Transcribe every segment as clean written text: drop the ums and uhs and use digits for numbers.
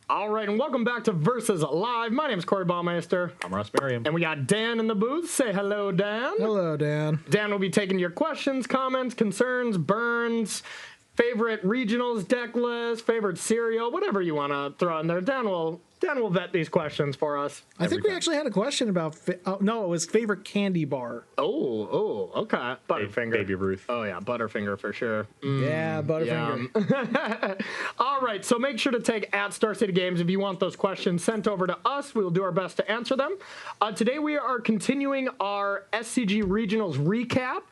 All right, and welcome back to Versus Live. My name is Corey Baumeister. I'm Russ Merriam. And we got Dan in the booth. Say hello, Dan. Hello, Dan. Dan will be taking your questions, comments, concerns, burns, favorite regionals, deck list, favorite cereal, whatever you want to throw in there. Dan will vet these questions for us. I think we actually had a question about, no, it was favorite candy bar. Oh, okay. Butterfinger. Baby Ruth. Oh, yeah, Butterfinger for sure. Yeah, Butterfinger. All right, so make sure to take at Star City Games if you want those questions sent over to us. We will do our best to answer them. Today we are continuing our SCG Regionals recap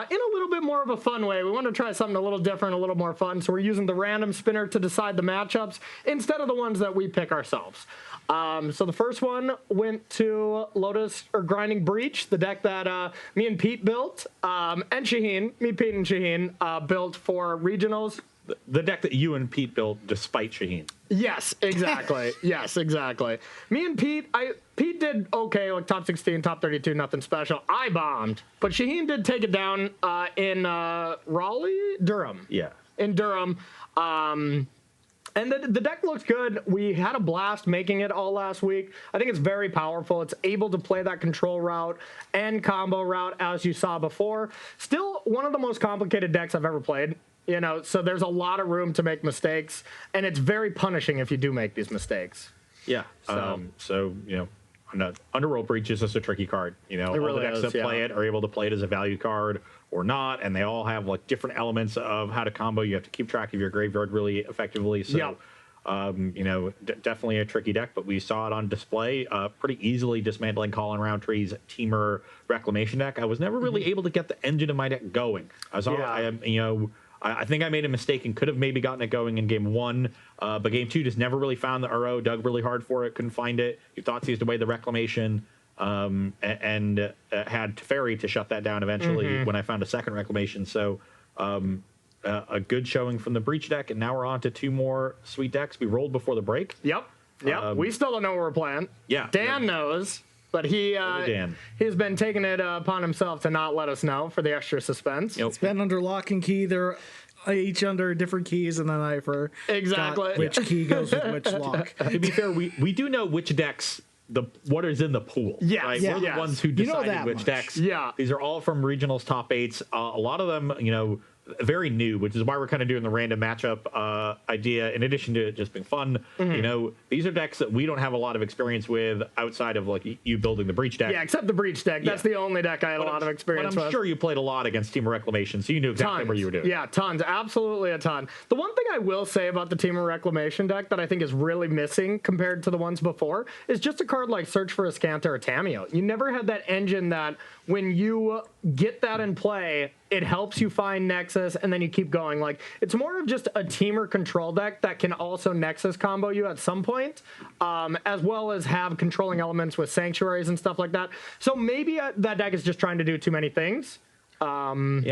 in a little bit more of a fun way. We want to try something a little different, a little more fun, so we're using the random spinner to decide the matchups instead of the ones that we pick ourselves. So the first one went to Lotus or Grinding Breach, the deck that me and Pete built, and Shaheen, Pete and Shaheen built for regionals. The deck that you and Pete built despite Shaheen. Yes, exactly. Yes, exactly. Me and Pete, Pete did okay, like top 16, top 32, nothing special. I bombed, but Shaheen did take it down in Durham. Yeah. In Durham. And the deck looks good. We had a blast making it all last week. I think it's very powerful. It's able to play that control route and combo route, as you saw before. Still one of the most complicated decks I've ever played. You know, so there's a lot of room to make mistakes, and it's very punishing if you do make these mistakes. Yeah. So you know, Underworld Breach is just a tricky card. You know, all the decks that play it are able to play it as a value card or not, and they all have like different elements of how to combo. You have to keep track of your graveyard really effectively. So, you know, definitely a tricky deck, but we saw it on display pretty easily, dismantling Colin Roundtree's Teamer Reclamation deck. I was never really able to get the engine of my deck going. I think I made a mistake and could have maybe gotten it going in game one, but game two just never really found the Uro. Dug really hard for it, couldn't find it. You thought seized away the Reclamation, and had Teferi to shut that down eventually when I found a second Reclamation. So a good showing from the Breach deck, and now we're on to two more sweet decks. We rolled before the break. Yep. We still don't know what we're playing. Yeah. Dan knows. But he's been taking it upon himself to not let us know for the extra suspense. It's been under lock and key. They're each under different keys, and then I forgot which key goes with which lock. To be fair, we do know which decks what is in the pool. Yes. Right? We're the ones who decided which decks. Yeah. These are all from regionals top eights. A lot of them, you know, very new, which is why we're kind of doing the random matchup idea in addition to it just being fun. You know, these are decks that we don't have a lot of experience with outside of like you building the Breach deck. Yeah, except the Breach deck. That's the only deck I had a lot of experience with. But I'm sure you played a lot against Team of Reclamation, so you knew exactly what you were doing. Yeah, tons. Absolutely a ton. The one thing I will say about the Team of Reclamation deck that I think is really missing compared to the ones before is just a card like Search for a Scanta or Tameo. You never had that engine that when you get that in play, it helps you find Nexus, and then you keep going. Like, it's more of just a teamer control deck that can also Nexus combo you at some point, as well as have controlling elements with Sanctuaries and stuff like that. So maybe that deck is just trying to do too many things. And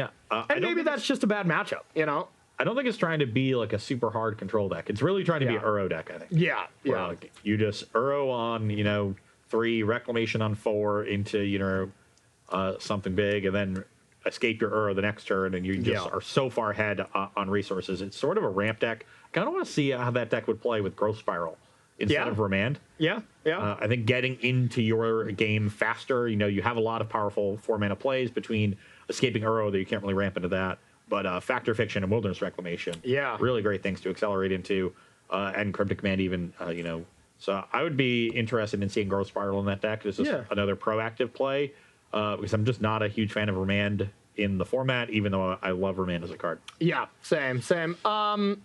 maybe that's just a bad matchup, you know? I don't think it's trying to be like a super hard control deck. It's really trying to be an Uro deck, I think. Yeah. Where, like, you just Uro on, you know, 3, Reclamation on 4 into, you know, something big, and then escape your Uro the next turn, and you just are so far ahead on resources. It's sort of a ramp deck. I kind of want to see how that deck would play with Growth Spiral instead of Remand. I think getting into your game faster, you know, you have a lot of powerful 4-mana plays between escaping Uro that you can't really ramp into that, but Factor Fiction and Wilderness Reclamation, really great things to accelerate into, and Cryptic Command even, you know. So I would be interested in seeing Growth Spiral in that deck. This is another proactive play. Because I'm just not a huge fan of Remand in the format, even though I love Remand as a card. Yeah, same. I mean,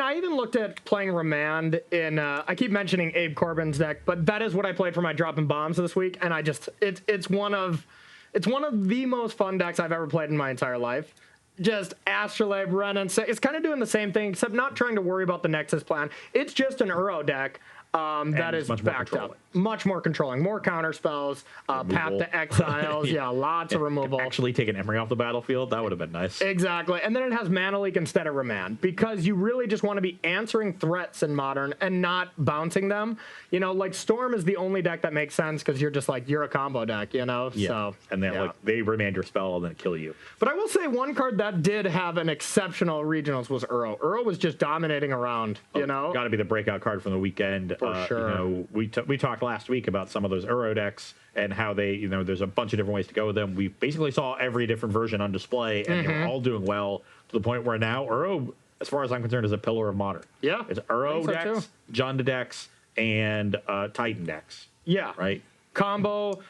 I even looked at playing Remand in, I keep mentioning Abe Corbin's deck, but that is what I played for my dropping bombs this week, and it's one of the most fun decks I've ever played in my entire life. Just Astrolabe, run, and it's kind of doing the same thing, except not trying to worry about the Nexus plan. It's just an Uro deck. that is backed up. Much more controlling. More counter spells, path to exiles. Yeah, lots of removal. Actually take an Emery off the battlefield. That would have been nice. Exactly. And then it has mana leak instead of remand because you really just want to be answering threats in Modern and not bouncing them. You know, like Storm is the only deck that makes sense because you're just like, you're a combo deck, you know? Yeah. So, and then like they remand your spell and then kill you. But I will say one card that did have an exceptional regionals was Uro. Uro was just dominating around, you know? Got to be the breakout card from the weekend. For sure. You know, we talked last week about some of those Uro decks and how they, you know, there's a bunch of different ways to go with them. We basically saw every different version on display, and they're all doing well to the point where now Uro, as far as I'm concerned, is a pillar of Modern. Yeah. It's Uro decks, Junda decks, and Titan decks. Yeah. Right? Combo,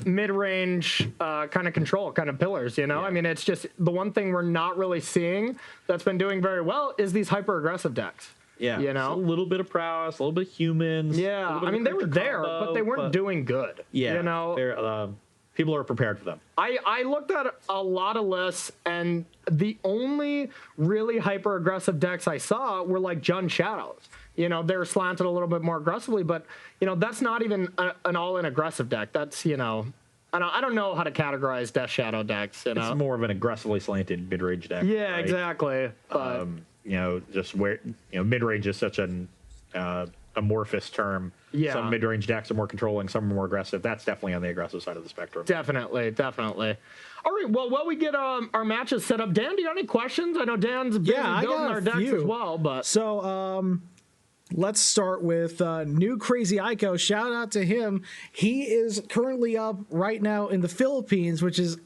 mid-range kind of control, kind of pillars, you know? Yeah. I mean, it's just the one thing we're not really seeing that's been doing very well is these hyper-aggressive decks. Yeah, you know, a little bit of prowess, a little bit of humans. Yeah, I mean, they were there, but they weren't doing good. Yeah, you know, people are prepared for them. I looked at a lot of lists, and the only really hyper aggressive decks I saw were like Jund Shadows. You know, they're slanted a little bit more aggressively, but you know, that's not even an all-in aggressive deck. That's, you know, I don't know how to categorize Death Shadow decks. You know, it's more of an aggressively slanted mid-range deck. Yeah, right? Exactly. But you know, just where, you know, mid-range is such an amorphous term. Yeah. Some mid-range decks are more controlling, some are more aggressive. That's definitely on the aggressive side of the spectrum. Definitely. All right, well, while we get our matches set up, Dan, do you have any questions? I know Dan's busy building our decks as well. But so, let's start with New Crazy Ico. Shout out to him. He is currently up right now in the Philippines, which is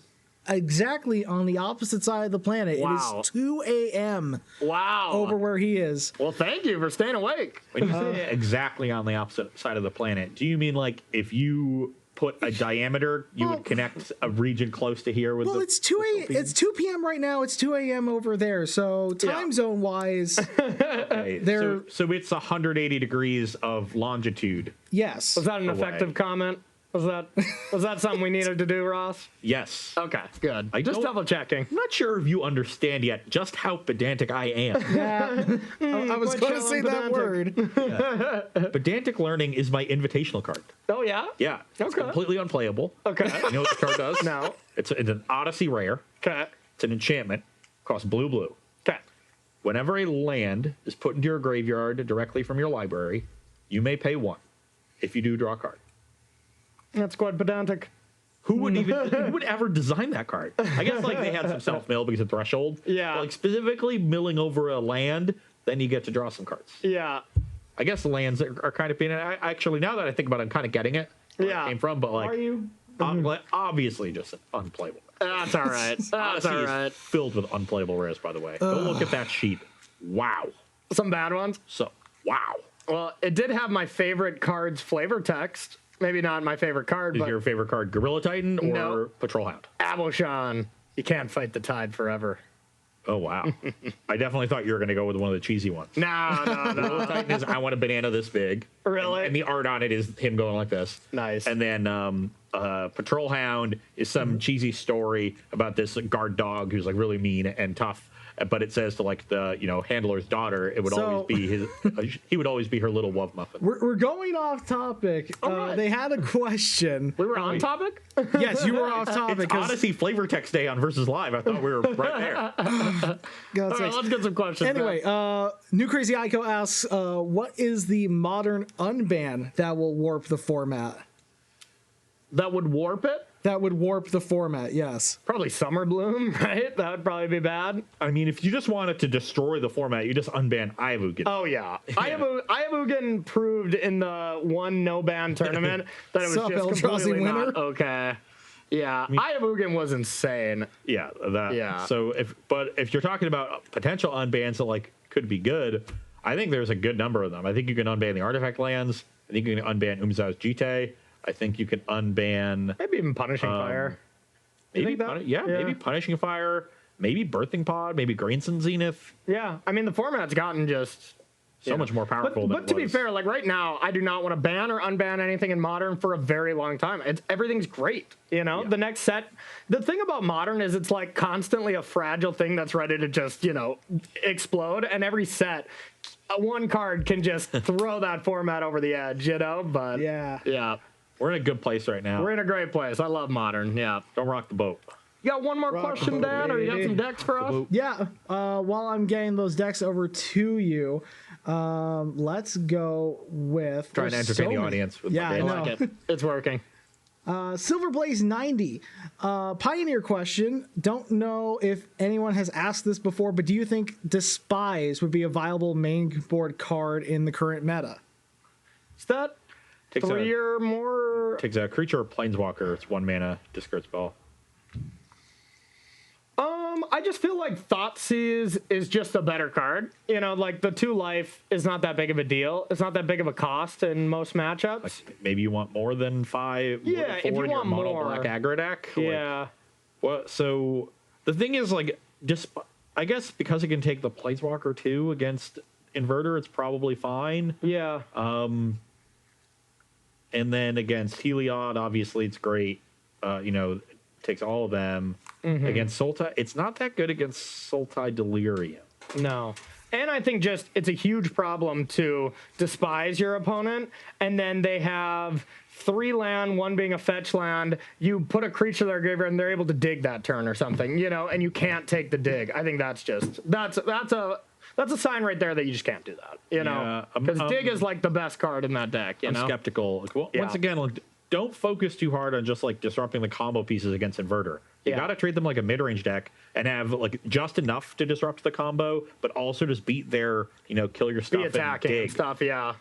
exactly on the opposite side of the planet. Wow. It is 2 a.m. Wow. over where he is. Well, thank you for staying awake. When you say exactly on the opposite side of the planet, do you mean like if you put a diameter, you would connect a region close to here with it's 2 p.m. right now. It's 2 a.m. over there. So time zone wise, okay. So it's 180 degrees of longitude. Yes. Was that an effective comment? Was that something we needed to do, Ross? Yes. Okay, good. Just double checking. I'm not sure if you understand yet just how pedantic I am. Yeah. I was going to say that word. Yeah. Pedantic learning is my invitational card. Oh, yeah? Yeah. It's completely unplayable. Okay. You know what the card does? No. It's an Odyssey rare. Okay. It's an enchantment. Costs blue. Okay. Whenever a land is put into your graveyard directly from your library, you may pay 1. If you do, draw a card. That's quite pedantic. Who would ever design that card? I guess like they had some self-mill because of threshold. Yeah. But, like specifically milling over a land, then you get to draw some cards. Yeah. I guess the lands are kind of being. Actually, now that I think about it, I'm kind of getting it. Where it came from, but like, are you? Obviously, just unplayable. That's all right. That's all right. Filled with unplayable rares, by the way. Go look at that sheet. Wow. Some bad ones. So wow. Well, it did have my favorite card's flavor text. Maybe not my favorite card, Is but your favorite card Gorilla Titan or No. Patrol Hound? Aboshan. You can't fight the tide forever. Oh, wow. I definitely thought you were going to go with one of the cheesy ones. No. Gorilla Titan is, I want a banana this big. Really? And the art on it is him going like this. Nice. And then Patrol Hound is some cheesy story about this guard dog who's like really mean and tough. But it says to like the handler's daughter, it would always be his. He would always be her little love muffin. We're going off topic. Right. They had a question. We were on topic? Yes, you were off topic. It's Odyssey Flavor Text Day on Versus Live. I thought we were right there. All right, let's get some questions. Anyway, New Crazy Ico asks, what is the modern unban that will warp the format? That would warp it? That would warp the format, yes. Probably Summer Bloom, right? That would probably be bad. I mean, if you just wanted to destroy the format, you just unban Ayavugan. Oh, yeah. Ayavugan proved in the one no-ban tournament that it was just completely not okay. Yeah, Ayavugan was insane. Yeah, Yeah. So if you're talking about potential unbans that like could be good, I think there's a good number of them. I think you can unban the artifact lands. I think you can unban Umzao's Jite. I think you can unban maybe even Punishing Fire. Maybe maybe Punishing Fire. Maybe Birthing Pod. Maybe Greenson Zenith. Yeah, I mean the format's gotten just so much more powerful. But to be fair, like right now, I do not want to ban or unban anything in Modern for a very long time. Everything's great, you know. The next set, the thing about Modern is it's like constantly a fragile thing that's ready to just, you know, explode. And every set, one card can just throw that format over the edge, you know. But yeah, we're in a good place right now. We're in a great place. I love Modern. Yeah, don't rock the boat. You got one more question, Dan, or you got some decks for us? Yeah. While I'm getting those decks over to you, let's go with... Trying to entertain the audience. With I know. Like it. It's working. Silver Blaze 90. Pioneer question. Don't know if anyone has asked this before, but do you think Despise would be a viable main board card in the current meta? Is that 3 or more? Takes a creature or planeswalker. It's 1 mana, discard spell. I just feel like Thoughtseize is just a better card. You know, like the 2 life is not that big of a deal. It's not that big of a cost in most matchups. Like maybe you want more than 5. Yeah, if you want mono more. black aggro deck. Yeah. Like, well, so the thing is, like, just I guess because it can take the planeswalker too against Inverter, it's probably fine. Yeah. And then against Heliod, obviously it's great. You know, takes all of them. Against Sultai, it's not that good against Sultai Delirium. No. And I think just it's a huge problem to despise your opponent, and then they have 3 land, 1 being a fetch land. You put a creature in their graveyard, and they're able to dig that turn or something, you know, and you can't take the dig. I think that's just that's a sign right there that you just can't do that, you know, because dig is like the best card in that deck. You know, I'm skeptical. Like, well, once again, like, don't focus too hard on just like disrupting the combo pieces against Inverter. You got to treat them like a mid-range deck and have like just enough to disrupt the combo, but also just beat their, you know, kill your stuff be attacking and dig. And stuff. Yeah.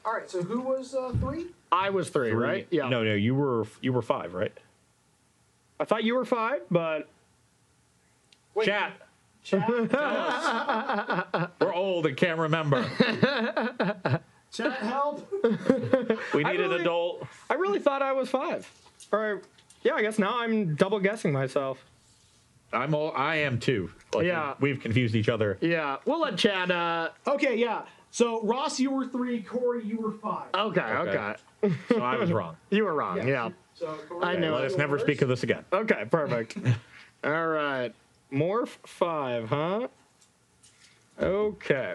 All right. So who was 3? I was 3, right? Yeah. No, you were 5, right? I thought you were 5, but Chat. We're old and can't remember. Chat, help! We need an adult. I really thought I was 5. Or yeah, I guess now I'm double guessing myself. I am too. Like, yeah, we've confused each other. Yeah, we'll let Chad. Okay, yeah. So Ross, you were 3. Corey, you were 5. Okay. So I was wrong. You were wrong. Yeah. So Corey, I know. Let us never speak of this again. Okay, perfect. All right, Morph 5, huh? Okay.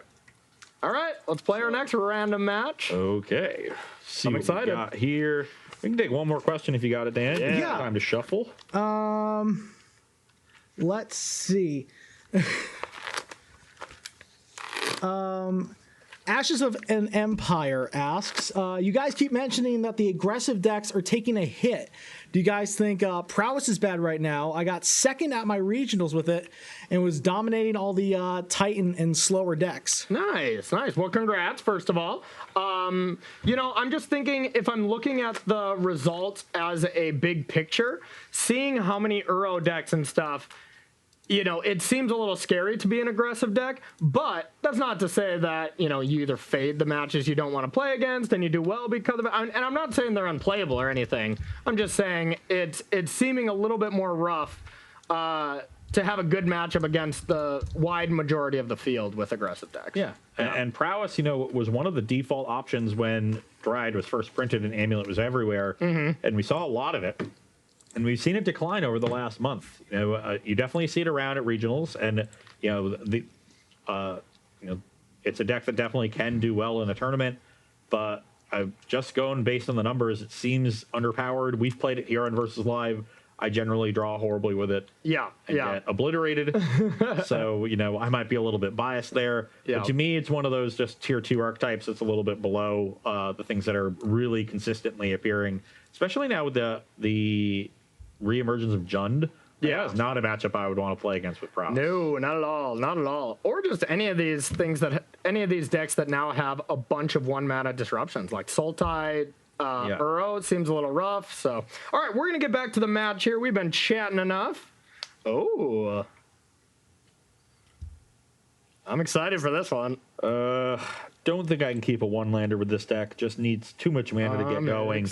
All right, let's play our next random match. Okay. See I'm what excited. We got here. We can take one more question if you got it, Dan. Yeah. Time to shuffle. Let's see. Ashes of an Empire asks, you guys keep mentioning that the aggressive decks are taking a hit. Do you guys think Prowess is bad right now? I got second at my regionals with it and was dominating all the Titan and slower decks. Nice. Well, congrats, first of all. You know, I'm just thinking if I'm looking at the results as a big picture, seeing how many Uro decks and stuff, you know, it seems a little scary to be an aggressive deck, but that's not to say that, you know, you either fade the matches you don't want to play against and you do well because of it. And I'm not saying they're unplayable or anything. I'm just saying it's seeming a little bit more rough to have a good matchup against the wide majority of the field with aggressive decks. Yeah. And Prowess, you know, was one of the default options when Dryad was first printed and Amulet was everywhere. And we saw a lot of it. And we've seen it decline over the last month. You know, you definitely see it around at regionals, and you know, it's a deck that definitely can do well in a tournament. But just going based on the numbers, it seems underpowered. We've played it here on Versus Live. I generally draw horribly with it. Yeah. Get obliterated. So you know, I might be a little bit biased there. Yeah. But to me, it's one of those just tier 2 archetypes that's a little bit below the things that are really consistently appearing, especially now with the reemergence of Jund. Yeah, it's not a matchup I would want to play against with Prowess. No, not at all. Or just any of these decks that now have a bunch of 1 mana disruptions, like Sultai, Uro. It seems a little rough. So, all right, we're gonna get back to the match here. We've been chatting enough. Oh, I'm excited for this one. Don't think I can keep a 1-lander with this deck. Just needs too much mana to get going.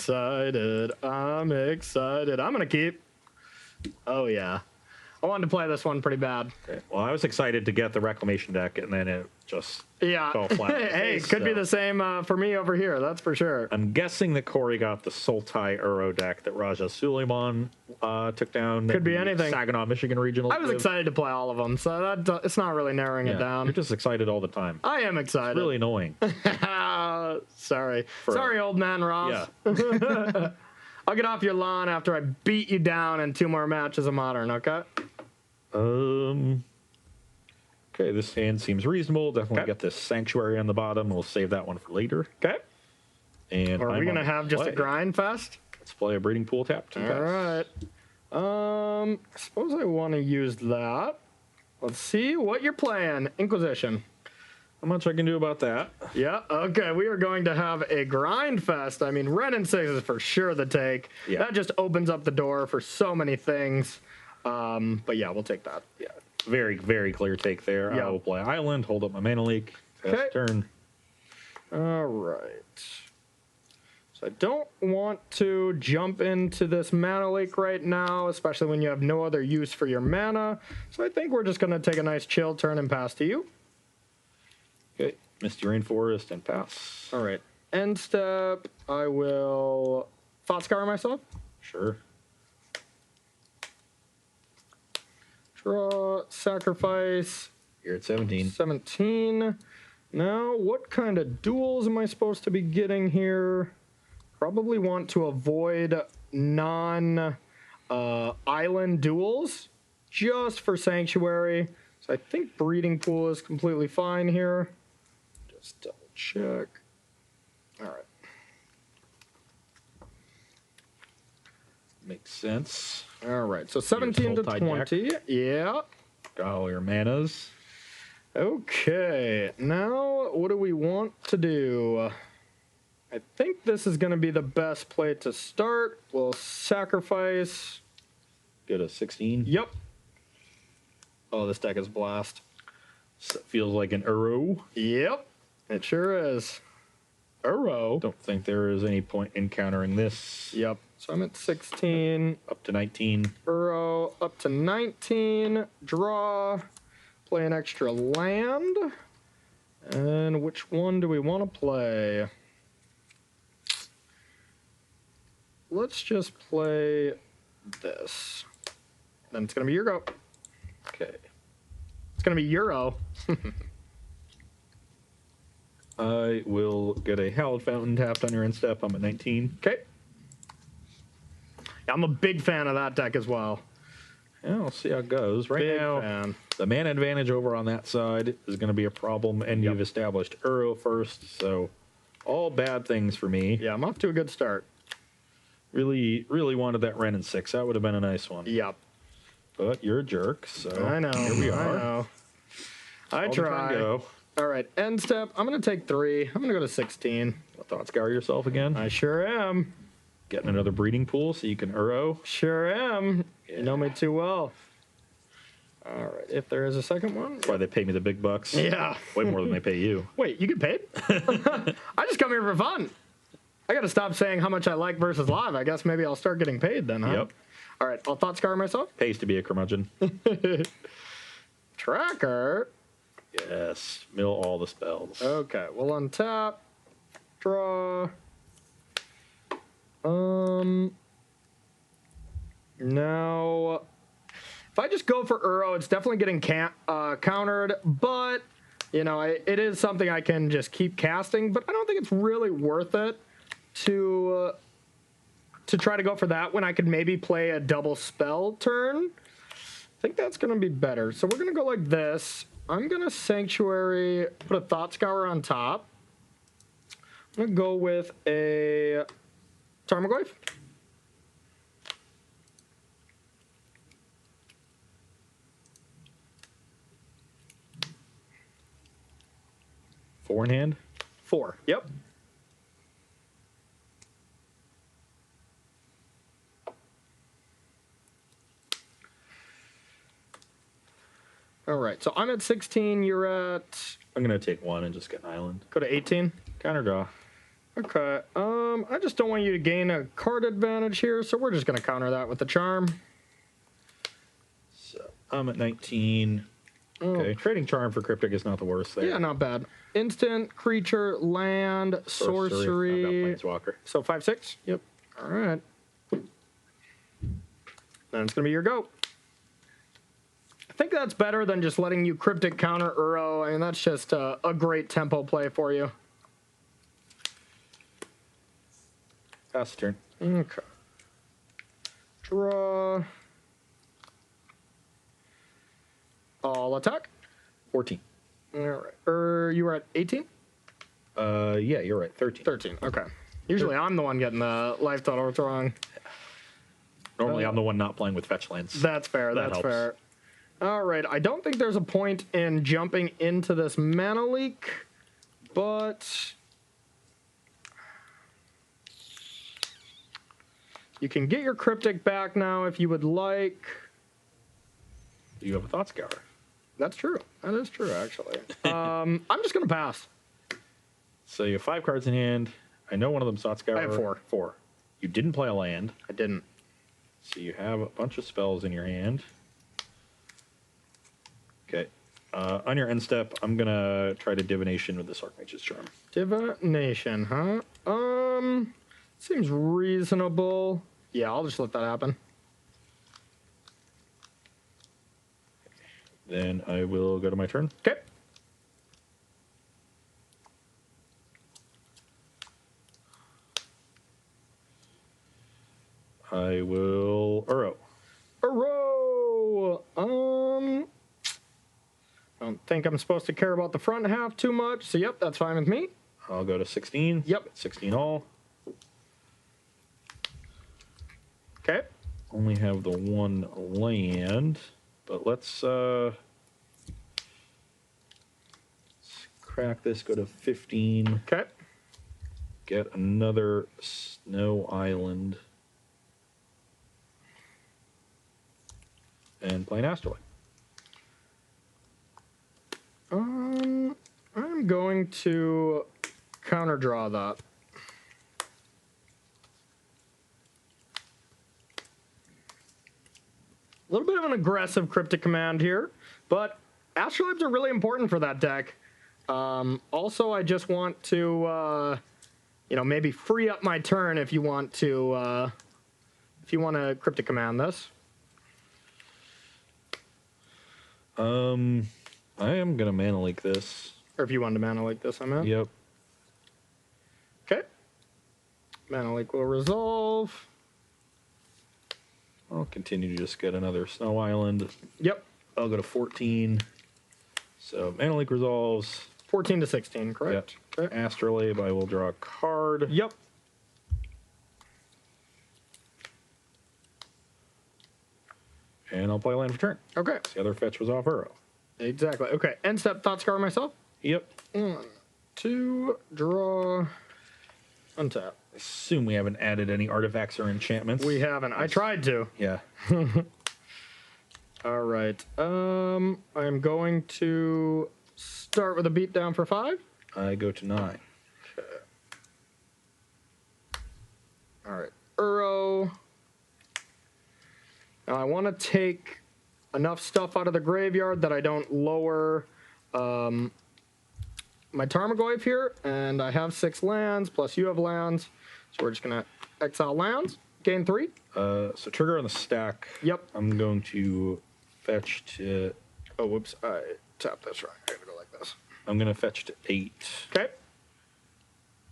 I'm excited. I'm gonna keep. Oh yeah. I wanted to play this one pretty bad. Okay. Well, I was excited to get the Reclamation deck, and then it just fell flat. Hey, it could be the same for me over here, that's for sure. I'm guessing that Corey got the Sultai Uro deck that Raja Suleiman took down. Could be anything. Saginaw, Michigan regional. I was excited to play all of them, so that it's not really narrowing it down. You're just excited all the time. I am excited. It's really annoying. Sorry, old man Ross. Yeah. I'll get off your lawn after I beat you down in 2 more matches of Modern, okay? Okay, this hand seems reasonable. Definitely got this Sanctuary on the bottom. We'll save that one for later. Okay. And are we going to have just a grind fest? Let's play a Breeding Pool tap. All right. I suppose I want to use that. Let's see what you're playing. Inquisition. How much I can do about that? Yeah, okay, we are going to have a grind fest. I mean, Ren and 6 is for sure the take. Yeah. That just opens up the door for so many things. But yeah, we'll take that. Yeah, very, very clear take there. Yeah. I will play Island, hold up my mana leak. Okay. Turn. All right. So I don't want to jump into this mana leak right now, especially when you have no other use for your mana. So I think we're just going to take a nice chill turn and pass to you. Okay, Misty Rainforest and pass. All right. End step, I will Thought Scour myself. Sure. Draw, sacrifice. You're at 17. 17. Now, what kind of duels am I supposed to be getting here? Probably want to avoid non-island duels just for Sanctuary. So I think Breeding Pool is completely fine here. Just double check. All right. Makes sense. All right. So 17 to 20. Deck. Yeah. Got all your manas. Okay. Now, what do we want to do? I think this is going to be the best play to start. We'll sacrifice. Get a 16. Yep. Oh, this deck is blast. So it feels like an Uro. Yep. It sure is. Uro. Don't think there is any point in countering this. Yep. So I'm at 16. Up to 19. Uro up to 19. Draw. Play an extra land. And which one do we want to play? Let's just play this. Then it's going to be your go. Okay. It's going to be Euro. I will get a Hallowed Fountain tapped on your end step. I'm at 19. Okay. Yeah, I'm a big fan of that deck as well. Yeah, we'll see how it goes. Right Big now, fan. the mana advantage over on that side is going to be a problem, and you've established Uro first, so all bad things for me. Yeah, I'm off to a good start. Really, really wanted that Ren and 6. That would have been a nice one. Yep. But you're a jerk, so I know. here we are. I know. I All the try. time go. All right, end step. I'm going to take 3. I'm going to go to 16. Thought Scour yourself again. I sure am. Getting another Breeding Pool so you can Uro. Sure am. You know me too well. All right, if there is a second one. That's why they pay me the big bucks. Yeah. Way more than they pay you. Wait, you get paid? I just come here for fun. I got to stop saying how much I like versus live. I guess maybe I'll start getting paid then, huh? Yep. All right, I'll Thought Scour myself. Pays to be a curmudgeon. Tracker. Yes. Mill all the spells. Okay, we'll untap. Draw. Now, if I just go for Uro, it's definitely getting countered, but, you know, it is something I can just keep casting, but I don't think it's really worth it to try to go for that when I could maybe play a double spell turn. I think that's going to be better. So we're going to go like this. I'm going to Sanctuary, put a Thought Scour on top. I'm going to go with a Tarmogoyf. Four in hand? 4. Yep. All right, so I'm at 16. You're at... I'm going to take 1 and just get an island. Go to 18. Counter draw. Okay. I just don't want you to gain a card advantage here, so we're just going to counter that with the charm. So I'm at 19. Okay, trading charm for cryptic is not the worst there. Yeah, not bad. Instant, creature, land, sorcery. Planeswalker. So 5/6. Yep. All right. Then it's gonna be your go. I think that's better than just letting you cryptic counter Uro. I mean, that's just a great tempo play for you. Pass the turn. Okay. Draw. All attack. 14. All right. You were at 18? Yeah, you're right. 13. 13. Okay. Usually I'm the one getting the life total wrong. Normally I'm the one not playing with fetch lands. That's fair. That That's helps. fair. All right. I don't think there's a point in jumping into this mana leak, but you can get your cryptic back now if you would like. You have a Thought Scour. That's true. That is true, actually. I'm just going to pass. So you have 5 cards in hand. I know one of them's Thought Scour. I have 4. 4. You didn't play a land. I didn't. So you have a bunch of spells in your hand. Okay. On your end step, I'm going to try to Divination with this Archmage's Charm. Divination, huh? Seems reasonable. Yeah, I'll just let that happen. Then I will go to my turn. Okay. I will Uro. Uro! I don't think I'm supposed to care about the front half too much, so yep, that's fine with me. I'll go to 16. Yep. 16 all. Okay. Only have the 1 land, but let's crack this, go to 15. Okay. Get another Snow Island. And play an Astrolabe. I'm going to counter draw that. A little bit of an aggressive cryptic command here, but Astrolabes are really important for that deck. Also, I just want to, maybe free up my turn if you want to cryptic command this. I am gonna mana leak this. Or if you want to mana leak this, I meant. Yep. Okay. Mana leak will resolve. I'll continue to just get another Snow Island. Yep. I'll go to 14. So mana leak resolves. 14 to 16, correct? Yep. Okay. Astrolabe, I will draw a card. Yep. And I'll play land for turn. Okay. The other fetch was off Uro. Exactly. Okay. End step Thought Scour myself. Yep. 1, 2, draw, untap. I assume we haven't added any artifacts or enchantments. We haven't. I tried to. Yeah. All right. I'm going to start with a beatdown for 5. I go to 9. Okay. All right. Uro. Now I want to take enough stuff out of the graveyard that I don't lower my Tarmogoyf here, and I have 6 lands, plus you have lands, so we're just going to exile lands, gain 3. So trigger on the stack. Yep. I'm going to fetch to... Oh, whoops, I tapped this wrong. I gotta go like this. I'm going to fetch to 8. Okay.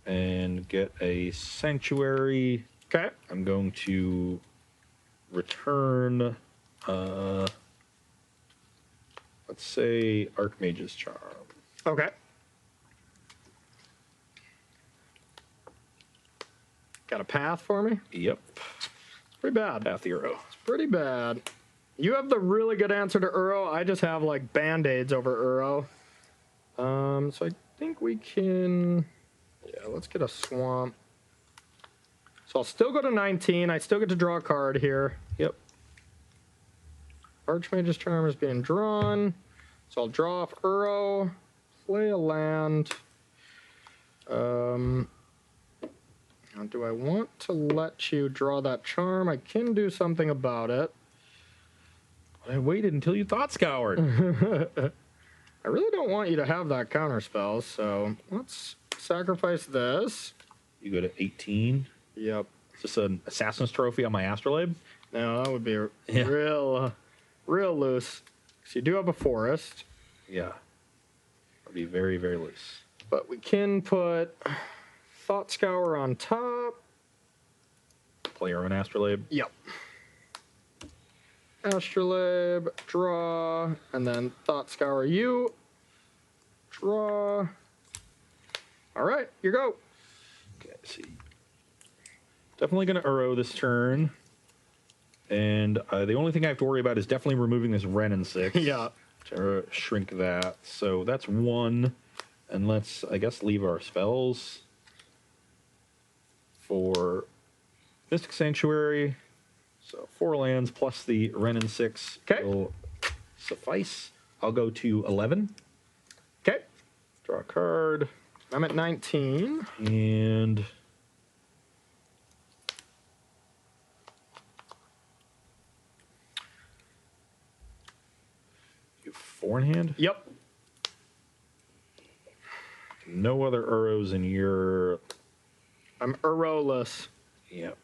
And get a Sanctuary. Okay. I'm going to return... let's say Archmage's Charm. Okay. Got a path for me? Yep. It's pretty bad. Path Uro. It's pretty bad. You have the really good answer to Uro. I just have like band-aids over Uro. So I think we can... Yeah, let's get a swamp. So I'll still go to 19. I still get to draw a card here. Yep. Archmage's Charm is being drawn. So I'll draw off Uro, play a land. Now do I want to let you draw that charm? I can do something about it. I waited until you thought scoured. I really don't want you to have that counter spell, so let's sacrifice this. You go to 18. Yep. Is this an Assassin's Trophy on my Astrolabe? No, that would be real loose. So you do have a forest. Yeah. It'll be very, very loose. But we can put Thought Scour on top. Play your own Astrolabe. Yep. Astrolabe, draw, and then Thought Scour you. Draw. All right, you go. Okay, see. Definitely going to Uro this turn. And the only thing I have to worry about is definitely removing this Wrenn and 6. Yeah. To shrink that. So that's 1. And let's, I guess, leave our spells for Mystic Sanctuary. So 4 lands plus the Wrenn and 6 will suffice. I'll go to 11. Okay. Draw a card. I'm at 19. And you have 4 in hand? Yep. No other Uros in your... I'm Uro-less. Yep.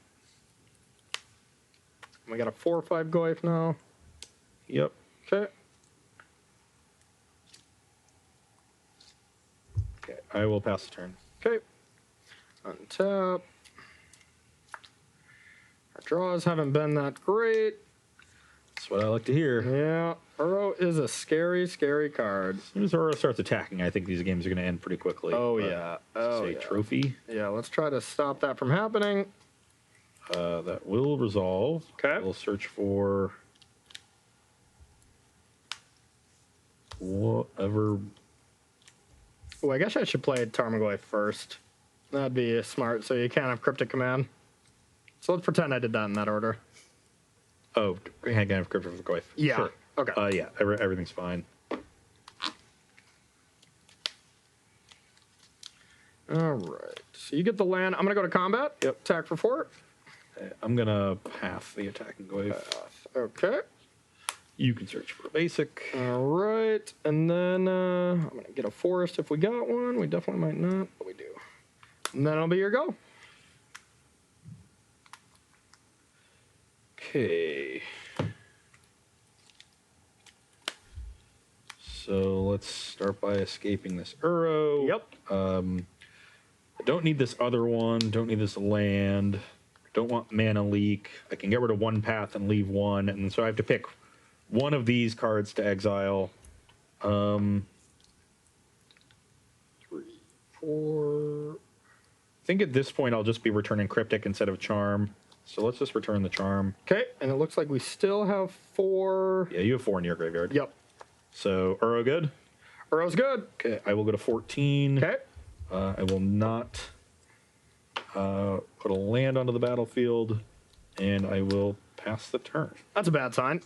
We got a 4/5 Goyf now. Yep. Okay. Okay, I will pass the turn. Okay. Untap. Our draws haven't been that great. That's what I like to hear. Yeah. Uro is a scary, scary card. As soon as Uro starts attacking, I think these games are going to end pretty quickly. Oh, yeah. Oh, say yeah. trophy. Yeah, let's try to stop that from happening. That will resolve. Okay. We'll search for whatever. Oh, I guess I should play Tarmogoyf first. That'd be smart, so you can't have Cryptic Command. So let's pretend I did that in that order. Oh, hang on, Cryptic Goyf. Yeah. Sure. Okay. Yeah, everything's fine. All right. So you get the land. I'm going to go to combat. Yep. Attack for 4. I'm going to path the attacking Goyf. Okay. You can search for a basic. All right. And then I'm going to get a forest if we got one. We definitely might not, but we do. And then it'll be your go. Okay. So let's start by escaping this Uro. Yep. I don't need this other one. Don't need this land. Don't want mana leak. I can get rid of 1 path and leave 1. And so I have to pick one of these cards to exile. 3, 4. I think at this point I'll just be returning Cryptic instead of Charm. So let's just return the Charm. Okay. And it looks like we still have 4. Yeah, you have 4 in your graveyard. Yep. So Uro good? Uro's good. Okay, I will go to 14. Okay. I will not put a land onto the battlefield, and I will pass the turn. That's a bad sign.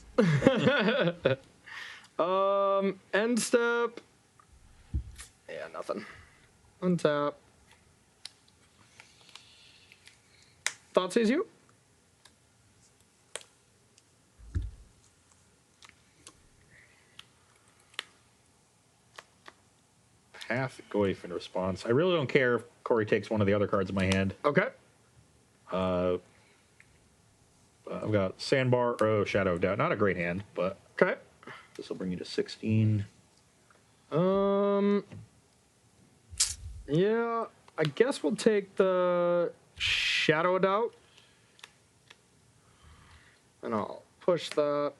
End step. Yeah, nothing. Untap. Thought sees you. Path Goyf in response. I really don't care if Corey takes one of the other cards in my hand. Okay. I've got Sandbar, Shadow of Doubt. Not a great hand, but Okay. this will bring you to 16. Yeah, I guess we'll take the Shadow of Doubt. And I'll push that.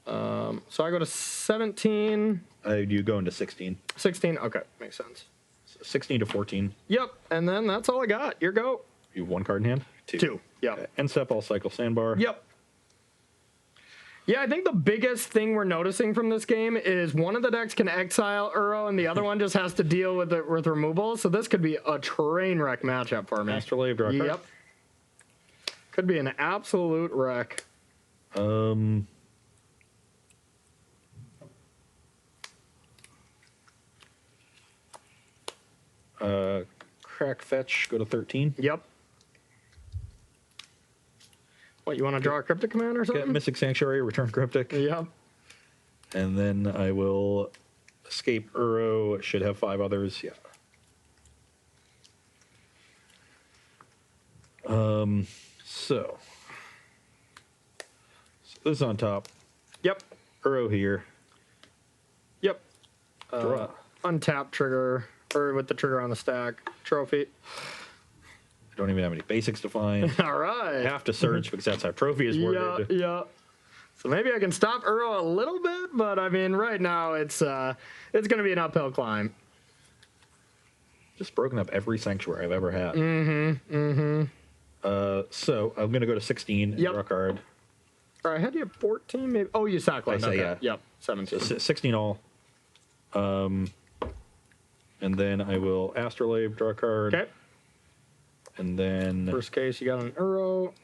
So I go to 17. You go into 16. 16. Okay, makes sense. So 16 to 14. Yep, and then that's all I got. Your go. You have 1 card in hand? 2. Yep. Okay. End step, I'll cycle Sandbar. Yep. Yeah, I think the biggest thing we're noticing from this game is one of the decks can exile Uro and the other one just has to deal with it with removal. So this could be a train wreck matchup for me. Astrolabe, draw a card. Yep. Could be an absolute wreck. Crack Fetch, go to 13. Yep. What, you want to draw a Cryptic Command or something? Get Mystic Sanctuary, return Cryptic. Yep. And then I will escape Uro. Should have 5 others. Yeah. So this is on top. Yep. Uro here. Yep. Draw. Untap trigger, or with the trigger on the stack. Trophy. I don't even have any basics to find. All right. I have to search because that's how trophy is worded. Yeah. So maybe I can stop Uro a little bit, but I mean, right now it's going to be an uphill climb. Just broken up every sanctuary I've ever had. So I'm going to go to 16 and draw a card. All right, I had you at 14, maybe. Oh, you sacklined. Okay. Yeah. Yep. 17. So 16 all. And then I will Astrolabe, draw a card. Okay. And then Worst case, you got an Uro.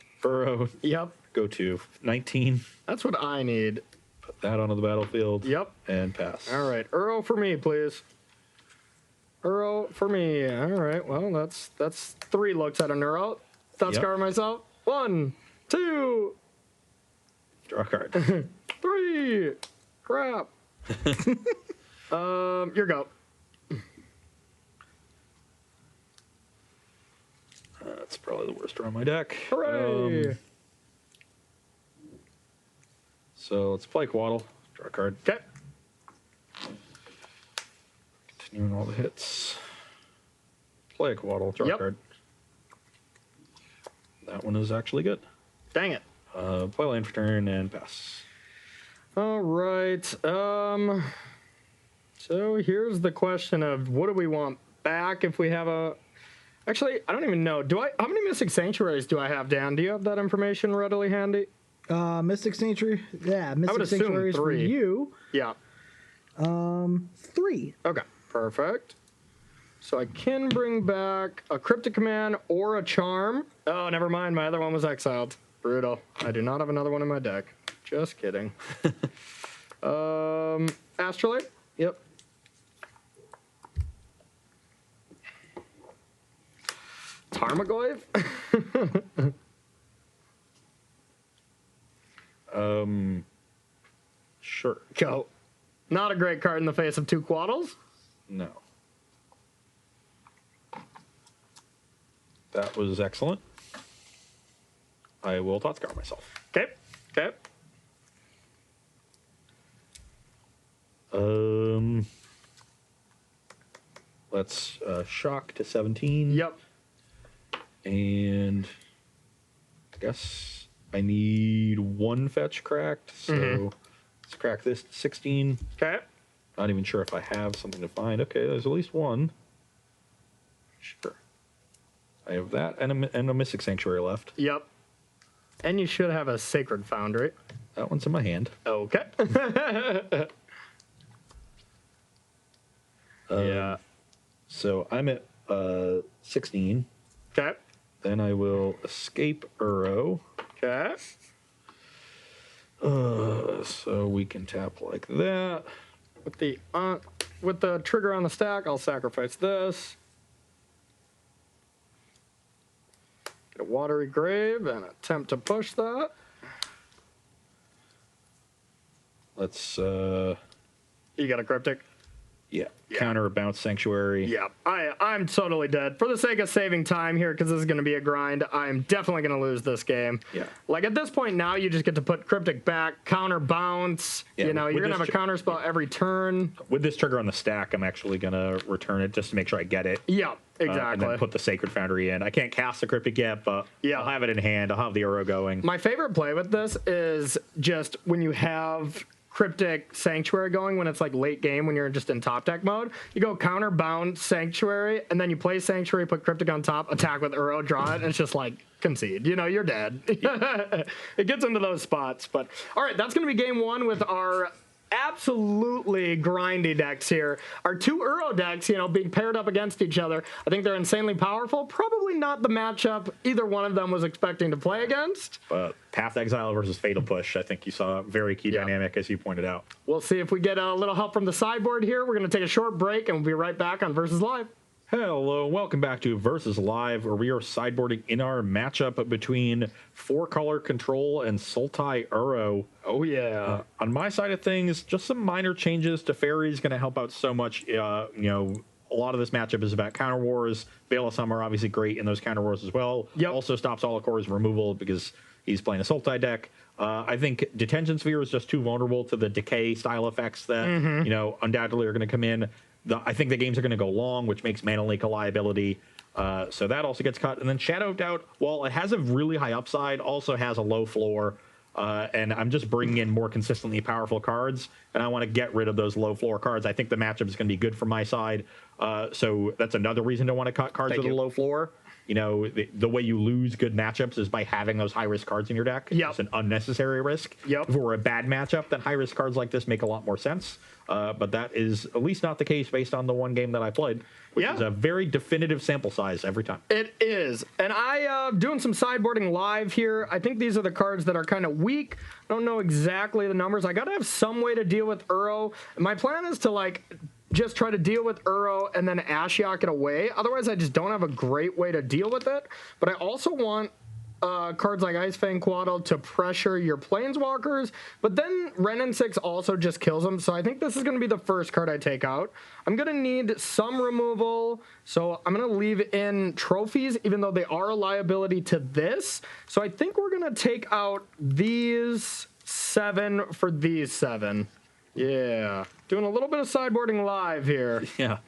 Yep. Go to 19. That's what I need. Put that onto the battlefield. Yep. And pass. All right, Uro for me, please. Uro for me. All right. Well, that's 3 looks at an Uro. That's scar myself. 1, 2, draw a card. 3. Crap. Your go. That's probably the worst draw on my deck. Hooray! So let's play Quaddle. Draw a card. Okay. Continuing all the hits. Play a Quaddle. Draw a card. That one is actually good. Dang it. Play land for turn and pass. All right. So here's the question of what do we want back if we have a... Actually, I don't even know. How many Mystic Sanctuaries do I have, Dan? Do you have that information readily handy? Mystic Sanctuary? Yeah, Mystic Sanctuaries for you. Yeah. 3. Okay, perfect. So I can bring back a Cryptic Command or a Charm. Oh, never mind. My other one was exiled. Brutal. I do not have another one in my deck. Just kidding. Astrolabe? Yep. Tarmogoyf? Sure. Go. Not a great card in the face of 2 Quaddles. No. That was excellent. I will Totscar myself. Okay. Okay. Let's shock to 17. Yep. And I guess I need 1 fetch cracked, so let's crack this to 16. Okay. Not even sure if I have something to find. Okay, there's at least 1. Sure. I have that and a Mystic Sanctuary left. Yep. And you should have a Sacred Foundry. That one's in my hand. Okay. Yeah. So I'm at 16. Okay. Then I will escape Uro. Okay. So we can tap like that. With the trigger on the stack, I'll sacrifice this. Get a Watery Grave and attempt to push that. Let's You got a Cryptic? yeah. Counter a Bounce Sanctuary. Yeah, I'm totally dead. For the sake of saving time here, because this is going to be a grind, I'm definitely going to lose this game. Yeah. Like, at this point now, you just get to put Cryptic back, counter Bounce. Yeah, you know, you're going to have a counter spell every turn. With this trigger on the stack, I'm actually going to return it just to make sure I get it. Yeah, exactly. And then put the Sacred Foundry in. I can't cast the Cryptic yet, but yeah. I'll have it in hand. I'll have the Uro going. My favorite play with this is just when you have Cryptic Sanctuary going, when it's like late game, when you're just in top deck mode, you go counter bound Sanctuary, and then you play Sanctuary, put Cryptic on top, attack with Uro, draw it, and it's just like concede. You know, you're dead. It gets into those spots. But all right, that's going to be game 1 with our absolutely grindy decks here. Our 2 Uro decks, you know, being paired up against each other. I think they're insanely powerful. Probably not the matchup either one of them was expecting to play against. But Path Exile versus Fatal Push, I think you saw a very key dynamic, as you pointed out. We'll see if we get a little help from the sideboard here. We're going to take a short break, and we'll be right back on Versus Live. Hello, and welcome back to Versus Live, where we are sideboarding in our matchup between 4-color Control and Sultai Uro. Oh, yeah. On my side of things, just some minor changes to Fairies going to help out so much. You know, a lot of this matchup is about counter wars. Veil of Summer obviously great in those counter wars as well. Yep. Also stops Alacor's removal because he's playing a Sultai deck. I think Detention Sphere is just too vulnerable to the decay style effects that, you know, undoubtedly are going to come in. I think the games are going to go long, which makes Mana Leak a liability. So that also gets cut. And then Shadow of Doubt, while it has a really high upside, also has a low floor. And I'm just bringing in more consistently powerful cards, and I want to get rid of those low floor cards. I think the matchup is going to be good for my side. So that's another reason to want to cut cards with a low floor. You know, the way you lose good matchups is by having those high-risk cards in your deck. Yep. It's an unnecessary risk. Yep. If it were a bad matchup, then high-risk cards like this make a lot more sense. But that is at least not the case based on the one game that I played, which is a very definitive sample size every time. It is. And I doing some sideboarding live here. I think these are the cards that are kind of weak. I don't know exactly the numbers. I got to have some way to deal with Uro. My plan is to, like, just try to deal with Uro and then Ashiok it away. Otherwise, I just don't have a great way to deal with it. But I also want cards like Ice Fang Quaddle to pressure your Planeswalkers. But then Renin 6 also just kills them. So I think this is going to be the first card I take out. I'm going to need some removal. So I'm going to leave in trophies, even though they are a liability to this. So I think we're going to take out these 7 for these 7. Yeah, doing a little bit of sideboarding live here. Yeah.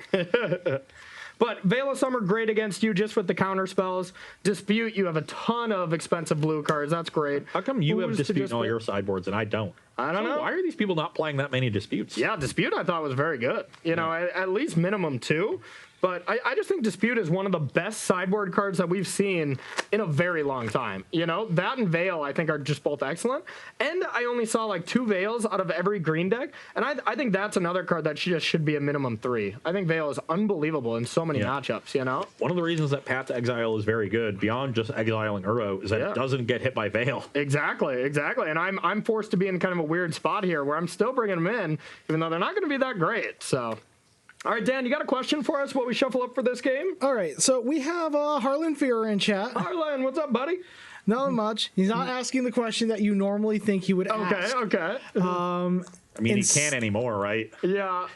But Veil of Summer, great against you just with the counter spells. Dispute, you have a ton of expensive blue cards. That's great. How come you have Dispute in all your sideboards and I don't? I don't know. Why are these people not playing that many Disputes? Yeah, Dispute I thought was very good. You know, at least minimum 2. But I just think Dispute is one of the best sideboard cards that we've seen in a very long time. You know, that and Veil I think are just both excellent. And I only saw like 2 Veils out of every green deck. And I think that's another card that just should be a minimum 3. I think Veil is unbelievable in so many matchups, you know? One of the reasons that Path to Exile is very good, beyond just exiling Uro, is that it doesn't get hit by Veil. Exactly. And I'm forced to be in kind of a weird spot here where I'm still bringing them in, even though they're not going to be that great, so... All right, Dan, you got a question for us while we shuffle up for this game? All right, so we have Harlan Fear in chat. Harlan, what's up, buddy? Not much. He's not asking the question that you normally think he would ask. Okay. I mean, he can't anymore, right? Yeah.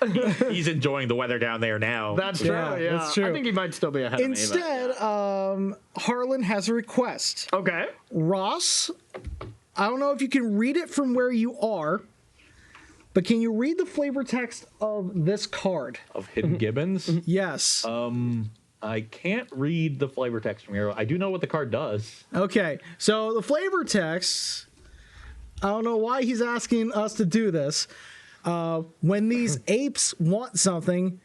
He's enjoying the weather down there now. That's true, yeah. That's true. I think he might still be ahead of me. Instead, Harlan has a request. Okay. Ross, I don't know if you can read it from where you are, but can you read the flavor text of this card? Of Hidden Gibbons? Yes. I can't read the flavor text from here. I do know what the card does. Okay, so the flavor text, I don't know why he's asking us to do this. When these apes want something,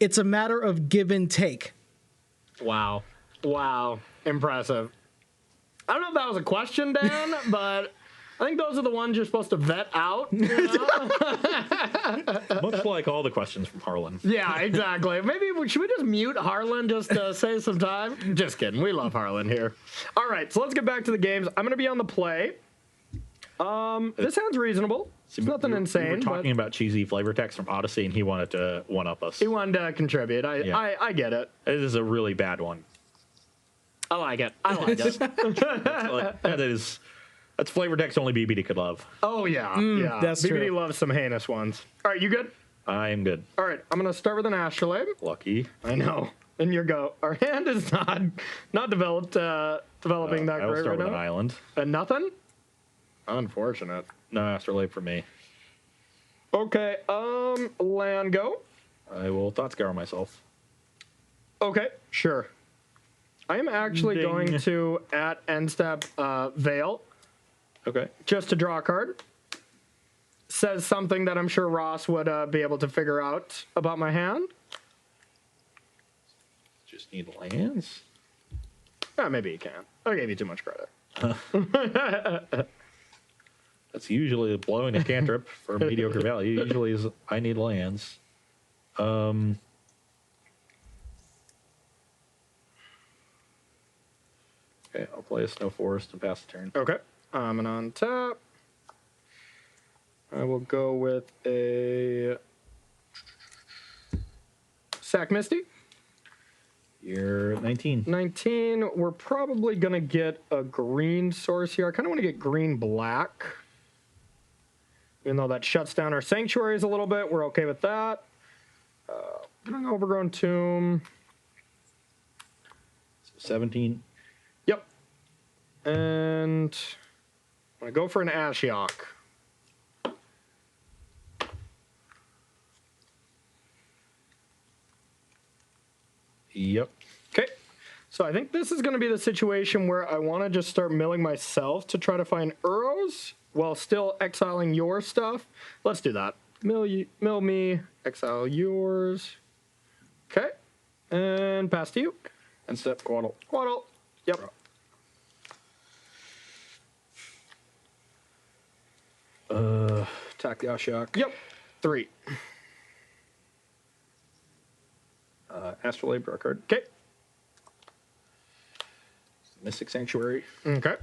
it's a matter of give and take. Wow. Impressive. I don't know if that was a question, Dan, but... I think those are the ones you're supposed to vet out. You know? Much like all the questions from Harlan. Yeah, exactly. Maybe should we just mute Harlan just to save some time? Just kidding. We love Harlan here. All right, so let's get back to the games. I'm going to be on the play. This sounds reasonable. It's nothing insane. We were talking about cheesy flavor text from Odyssey, and he wanted to one-up us. He wanted to contribute. I get it. This is a really bad one. I like it. That's flavor text only BBD could love. Oh, yeah. That's BBD true. loves some heinous ones. All right, you good? I am good. All right, I'm going to start with an Astrolabe. Lucky. I know. And your go. Our hand is not developing that great I will start with an island. And nothing? Unfortunate. No Astrolabe for me. Okay, land go. I will Thought Scour myself. Okay, sure. I am actually going to, at end step, Veil. Okay. Just to draw a card. Says something that I'm sure Ross would be able to figure out about my hand. Just need lands? Maybe you can. I gave you too much credit. That's usually blowing a cantrip for mediocre value. Usually is I need lands. Okay, I'll play a Snow Forest and pass the turn. Okay. I'm an on tap. I will go with a Sack Misty. You're 19. 19. We're probably going to get a green source here. I kind of want to get green-black. Even though that shuts down our sanctuaries a little bit, we're okay with that. An overgrown tomb. 17. Yep. And I'm going to go for an Ashiok. Yep. Okay. So I think this is going to be the situation where I want to just start milling myself to try to find Uros while still exiling your stuff. Let's do that. Mill me, exile yours. Okay. And pass to you. And step Quaddle. Quaddle. Yep. Attack the Ashiok. Yep. 3. Astrolabe, draw a card. Okay. Mystic Sanctuary. Okay.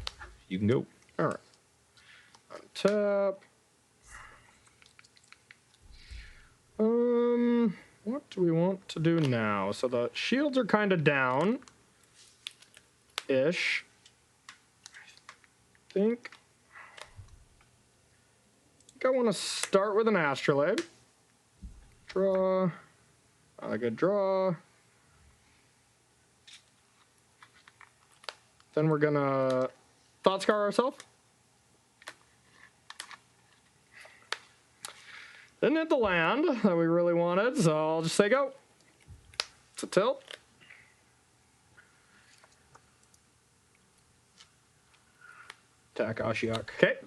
You can go. All right. Untap. What do we want to do now? So the shields are kind of down. Ish. I think I want to start with an Astrolabe. Draw. Not a good draw. Then we're gonna Thought Scar ourselves. Didn't hit the land that we really wanted, so I'll just say go. It's a tilt. Attack Ashiok. Okay.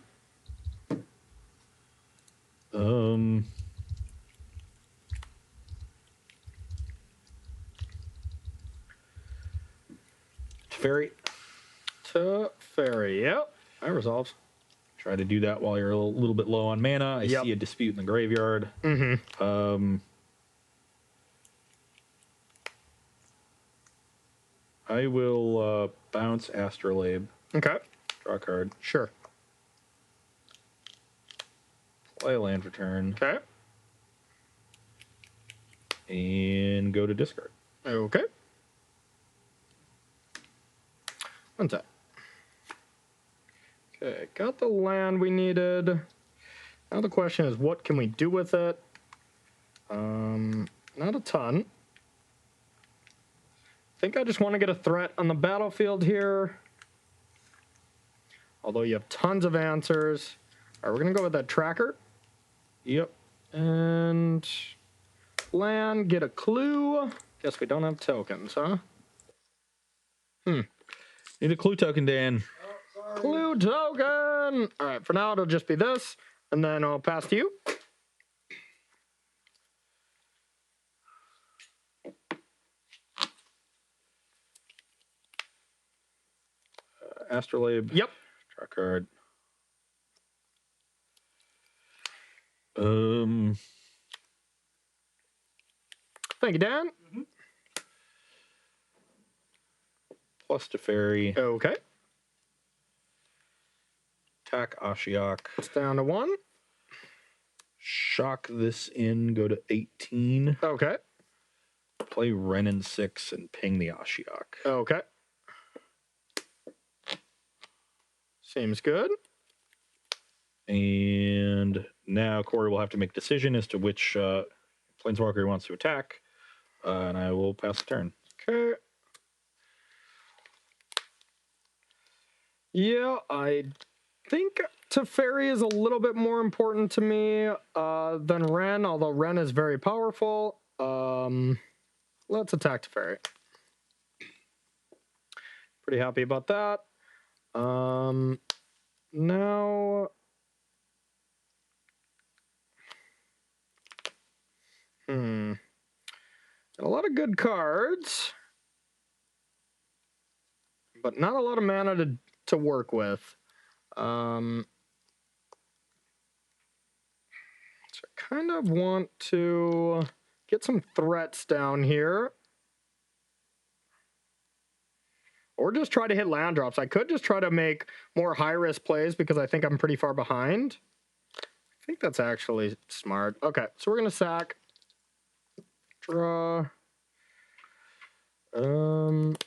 Teferi. Teferi, yep. That resolves. Try to do that while you're a little bit low on mana. I see a dispute in the graveyard. Mm-hmm. I will bounce Astrolabe. Okay. Draw a card. Sure. Play a land for turn. Okay. And go to discard. Okay. Untap. Okay, got the land we needed. Now the question is, what can we do with it? Not a ton. I think I just want to get a threat on the battlefield here. Although you have tons of answers. All right, we're going to go with that tracker. Yep. And land, get a clue. Guess we don't have tokens, huh? Need a clue token, Dan. Clue token! All right, for now it'll just be this, and then I'll pass to you. Astrolabe. Yep. Draw a card. Thank you, Dan. Plus Teferi. Okay. Attack Ashiok. It's down to 1. Shock this in, go to 18. Okay. Play Wrenn and 6 and ping the Ashiok. Okay. Seems good. And now Corey will have to make a decision as to which Planeswalker he wants to attack. And I will pass the turn. Okay. Yeah, I think Teferi is a little bit more important to me than Wrenn, although Wrenn is very powerful. Let's attack Teferi. Pretty happy about that. Now... Got a lot of good cards, but not a lot of mana to work with. So I kind of want to get some threats down here. Or just try to hit land drops. I could just try to make more high-risk plays because I think I'm pretty far behind. I think that's actually smart. Okay, so we're going to sack. Draw. And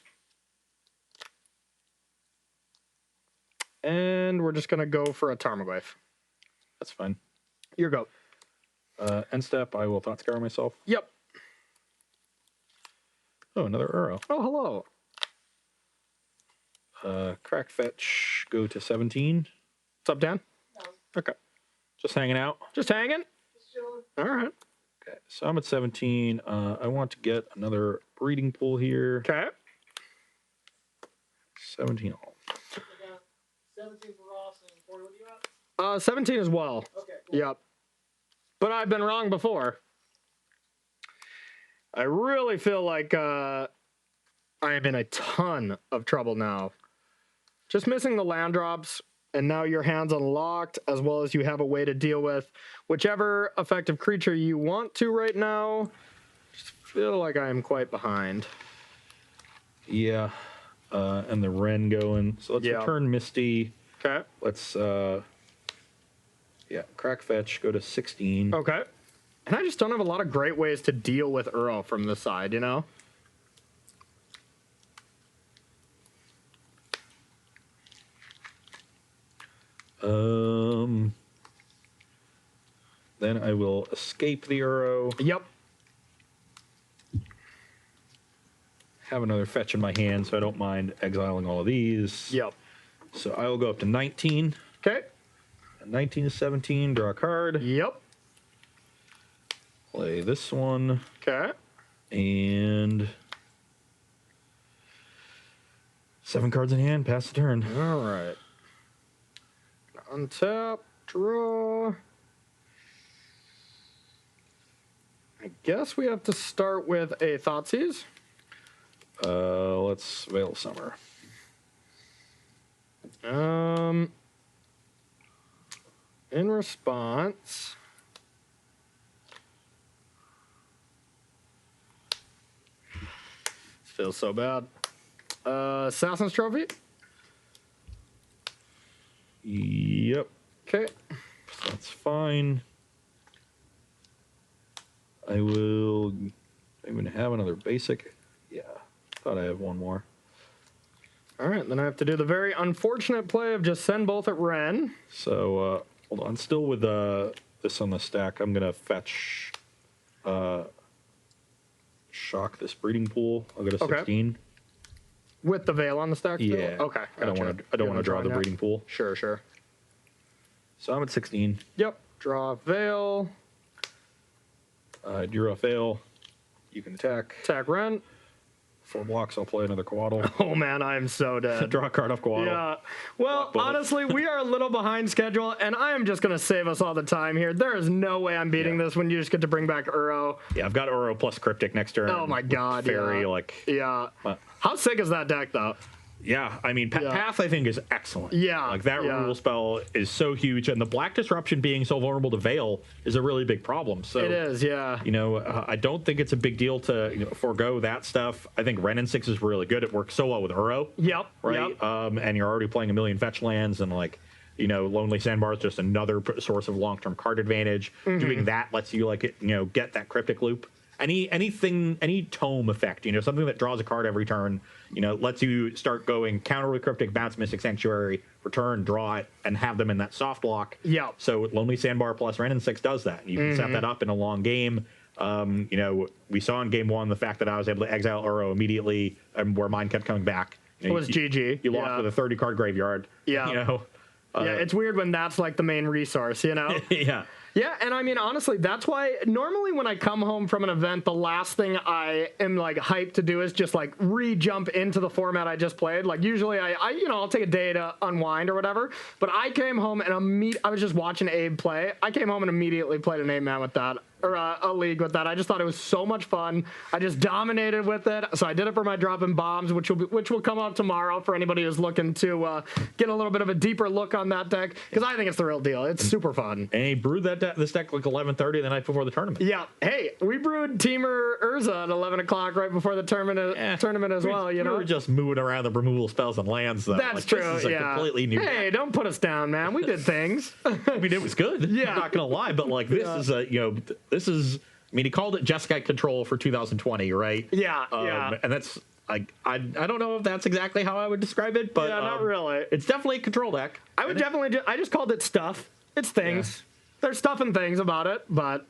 we're just gonna go for a Tarmogoyf. That's fine. Your go. End step, I will Thought Scour myself. Yep. Oh, another Uro. Oh, hello. Crack Fetch, go to 17. What's up, Dan? No. Okay. Just hanging out. Just hanging? Just chilling. All right. Okay, so I'm at 17. I want to get another breeding pool here. Okay. 17 all. I got 17 for Ross and 40. What are you at? 17 as well. Okay. Cool. Yep. But I've been wrong before. I really feel like I am in a ton of trouble now. Just missing the land drops, and now your hand's unlocked, as well as you have a way to deal with whichever effective creature you want to right now. Just feel like I am quite behind. Yeah. And the Wren going. So let's return Misty. Okay. Let's, Crack Fetch, go to 16. Okay. And I just don't have a lot of great ways to deal with Uro from this side, you know? Then I will escape the Uro. Yep. Have another fetch in my hand, so I don't mind exiling all of these. Yep. So I will go up to 19. Okay. 19 to 17, draw a card. Yep. Play this one. Okay. And 7 cards in hand, pass the turn. All right. Untap, draw. I guess we have to start with a Thoughtseize. Let's Veil Summer. In response, feels so bad. Assassin's Trophy. Yep, Okay. that's fine. I will even have another basic. Yeah, thought I had one more. All right, then I have to do the very unfortunate play of just send both at Wren. So hold on, still with this on the stack. I'm gonna fetch, shock this breeding pool. I'll go to 16. With the Veil on the stack still? Yeah. Okay. I don't want to draw the breeding pool. Sure, sure. So I'm at 16. Yep. Draw Veil. Draw a fail. You can attack. Attack Wren. 4 blocks. I'll play another Coatl. Oh man, I am so dead. Draw a card off Coatl. Yeah. Well, honestly, we are a little behind schedule, and I am just going to save us all the time here. There is no way I'm beating this when you just get to bring back Uro. Yeah, I've got Uro plus Cryptic next turn. Oh my god, Fairy, yeah. like... Yeah. How sick is that deck, though? Yeah, I mean, Path, I think, is excellent. Yeah. Like, that removal spell is so huge, and the Black Disruption being so vulnerable to Veil is a really big problem. So it is, yeah. You know, I don't think it's a big deal to forego that stuff. I think Wrenn and 6 is really good. It works so well with Uro. Yep. Right? Yep. And you're already playing a million fetch lands, and, like, Lonely Sandbar is just another source of long-term card advantage. Doing that lets you, like, get that Cryptic loop. Any tome effect, something that draws a card every turn, lets you start going counter with Cryptic, bounce Mystic Sanctuary, return, draw it, and have them in that soft lock. Yeah. So Lonely Sandbar plus Wrenn and 6 does that. You can set that up in a long game. We saw in game 1 the fact that I was able to exile Uro immediately, where mine kept coming back. It was GG. You lost with a 30-card graveyard. Yeah. Yeah, it's weird when that's like the main resource, Yeah. Yeah, and I mean, honestly, that's why normally when I come home from an event, the last thing I am like hyped to do is just like re-jump into the format I just played. Like usually I'll take a day to unwind or whatever, but I came home and I was just watching Abe play. I came home and immediately played an 8-man with that, or a league with that. I just thought it was so much fun. I just dominated with it. So I did it for my dropping bombs, which will come out tomorrow for anybody who's looking to get a little bit of a deeper look on that deck, because I think it's the real deal. It's super fun. And he brewed this deck like 11:30 the night before the tournament. Yeah. Hey, we brewed Teamer Urza at 11 o'clock right before the tournament as well. We were just moving around the removal spells and lands, though. That's true. This is a completely new. Hey, don't put us down, man. We did things. I mean, it was good. Yeah. I'm not gonna lie, but like this is this is. I mean, he called it Jeskai Control for 2020, right? Yeah. Yeah. And that's I don't know if that's exactly how I would describe it, but Yeah, not really. It's definitely a control deck. I would definitely. I just called it stuff. It's things. Yeah. There's stuff and things about it, but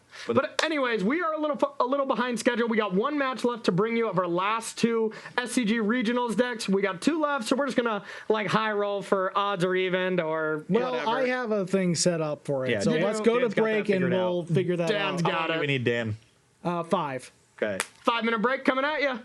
anyways, we are a little behind schedule. We got one match left to bring you of our last two SCG regionals decks. We got two left, so we're just gonna like high roll for odds or even or whatever. I have a thing set up for it, Yeah, so let's go Dan's to got that break and figured we'll out. figure that Dan's out. got it. We need Dan. 5. Okay. 5-minute break coming at you.